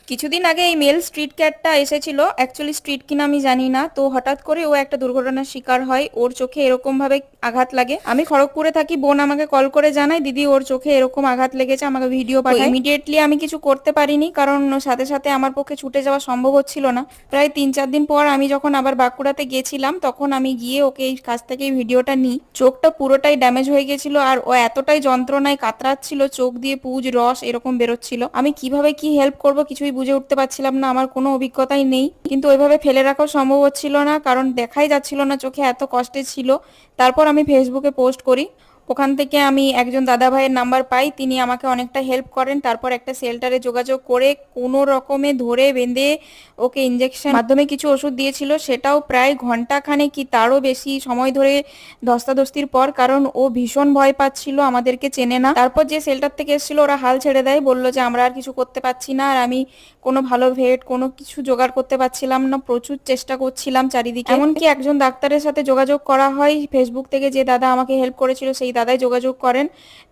কিছুদিন আগে এই মেল স্ট্রিট ক্যাটটা এসেছিল, অ্যাকচুয়ালি স্ট্রিট কিনা আমি জানি না, তো হঠাৎ করে ও একটা দুর্ঘটনার শিকার হয়, ওর চোখে এরকম ভাবে আঘাত লাগে। আমি খড়গপুরে থাকি, বোন আমাকে কল করে জানায় দিদি ওর চোখে এরকম আঘাত লেগেছে, আমাকে ভিডিও পাঠায়। ইমিডিয়েটলি আমি কিছু করতে পারিনি, কারণ সাথে সাথে আমার পক্ষে ছুটে যাওয়া সম্ভব হচ্ছিল না। প্রায় 3-4 দিন পর আমি যখন আবার বাঁকুড়াতে গেছিলাম, তখন আমি গিয়ে ওকে এই কাছ থেকে এই ভিডিওটা নিই। চোখটা পুরোটাই ড্যামেজ হয়ে গেছিল, আর ও এতটাই যন্ত্রণায় কাতরাচ্ছিল, চোখ দিয়ে পুজ রস এরকম বেরোচ্ছিল। আমি কিভাবে কি হেল্প করব কিছুই বুঝে উঠতে পারছিলাম না, আমার কোনো অভিজ্ঞতাই নেই, কিন্তু ওইভাবে ফেলে রাখাও সম্ভব হচ্ছিল না, কারণ দেখাই যাচ্ছিল না চোখে, এত কষ্টে ছিল। তারপর আমি ফেসবুকে পোস্ট করি, ওখান থেকে আমি একজন দাদা ভাইয়ের নাম্বার পাই, তিনি আমাকে অনেকটা হেল্প করেন। তারপর একটা শেল্টারে যোগাযোগ করে কোনো রকমে ধরে বেঁধে ওকে ইঞ্জেকশন মাধ্যমে কিছু ওষুধ দিয়েছিল, সেটাও প্রায় ঘন্টাখানে কি তারও বেশি সময় ধরে ধস্তাধস্তির পর, কারণ ও ভীষণ ভয় পাচ্ছিল, আমাদেরকে চেনে না। তারপর যে শেল্টার থেকে এসেছিল ওরা হাল ছেড়ে দেয়, বললো যে আমরা আর কিছু করতে পারছি না, আর আমি কোনো ভালো ভেট কোনো কিছু জোগাড় করতে পারছিলাম না, প্রচুর চেষ্টা করছিলাম চারিদিকে। এমনকি একজন ডাক্তারের সাথে যোগাযোগ করা হয় ফেসবুক থেকে, যে দাদা আমাকে হেল্প করেছিল সেই দাদাই যোগাযোগ করেন।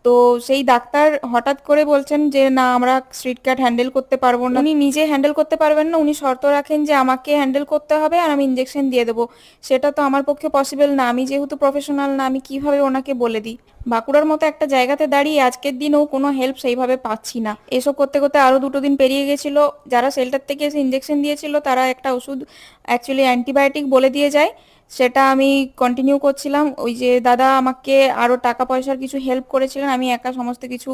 তো সেই ডাক্তার হঠাৎ করে বলছেন যে না, আমরা স্ট্রিট ক্যাট হ্যান্ডেল করতে পারবো না। উনি নিজে হ্যান্ডেল করতে পারবেন না, উনি শর্ত রাখেন যে আমাকে হ্যান্ডেল করতে হবে আর আমি ইঞ্জেকশন দিয়ে দেবো। সেটা তো আমার পক্ষে পসিবল না, আমি যেহেতু প্রফেশনাল না, আমি কিভাবে ওনাকে বলে দিই। বাঁকুড়ার মতো একটা জায়গাতে দাঁড়িয়ে আজকের দিনেও কোনো হেল্প সেইভাবে পাচ্ছি না। এসব করতে করতে আরো 2টো দিন পেরিয়ে গেছিল। যারা শেল্টার থেকে এসে ইঞ্জেকশন দিয়েছিল তারা একটা ওষুধ, অ্যাকচুয়ালি অ্যান্টিবায়োটিক বলে দিয়ে যায়, সেটা আমি কন্টিনিউ করছিলাম। ওই যে দাদা আমাকে আরো টাকা পয়সার কিছু হেল্প করেছিলেন, আমি একা সমস্ত কিছু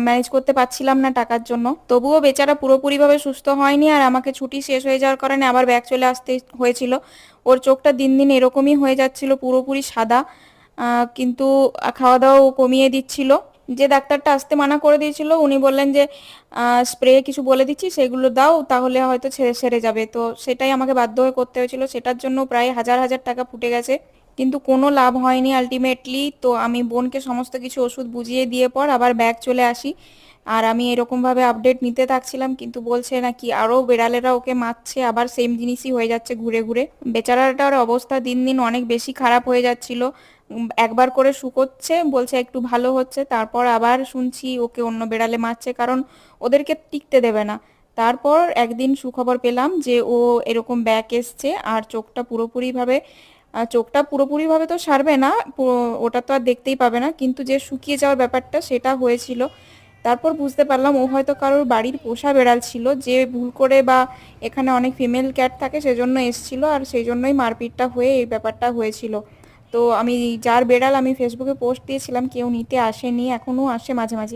ম্যানেজ করতে পারছিলাম না টাকার জন্য। তবুও বেচারা পুরোপুরিভাবে সুস্থ হয়নি, আর আমাকে ছুটি শেষ হয়ে যাওয়ার কারণে আবার ব্যাক চলে আসতে হয়েছিল। ওর চোখটা দিন দিন এরকমই হয়ে যাচ্ছিল, পুরোপুরি সাদা। কিন্তু খাওয়া দাওয়াও কমিয়ে দিচ্ছিল। যে ডাক্তারটা আসতে মানা করে দিয়েছিল উনি বললেন যে স্প্রে কিছু বলে দিচ্ছি, সেগুলো দাও, তাহলে হয়তো সেরে যাবে। তো সেটাই আমাকে বাধ্য হয়ে করতে হয়েছিল, সেটার জন্য প্রায় হাজার হাজার টাকা ফুটে গেছে, কিন্তু কোনো লাভ হয়নি আলটিমেটলি। তো আমি বোনকে সমস্ত কিছু ওষুধ বুঝিয়ে দিয়ে পর আবার ব্যাগ চলে আসি, আর আমি এরকম ভাবে আপডেট নিতে থাকছিলাম, কিন্তু বলছে নাকি আরো বেড়ালেরা ওকে মারছে, আবার সেম জিনিসই হয়ে যাচ্ছে ঘুরে ঘুরে। বেচারাটার অবস্থা দিন দিন অনেক বেশি খারাপ হয়ে যাচ্ছিল। একবার করে শুকোচ্ছে, বলছে একটু ভালো হচ্ছে, তারপর আবার শুনছি ওকে অন্য বেড়ালে মারছে, কারণ ওদেরকে টিকতে দেবে না। তারপর একদিন সুখবর পেলাম যে ও এরকম ব্যাক এসছে, আর চোখটা পুরোপুরিভাবে তো সারবে না, ওটা তো আর দেখতেই পাবে না, কিন্তু যে শুকিয়ে যাওয়ার ব্যাপারটা সেটা হয়েছিল। তারপর বুঝতে পারলাম ও হয়তো কারোর বাড়ির পোষা বেড়াল ছিল, যে ভুল করে বা এখানে অনেক ফিমেল ক্যাট থাকে সেজন্য এসছিল, আর সেই জন্যই মারপিটটা হয়ে এই ব্যাপারটা হয়েছিল। তো আমি যার বেড়াল আমি ফেসবুকে পোস্ট দিয়েছিলাম, কেউ নিতে আসেনি, এখনো আসে মাঝে মাঝে।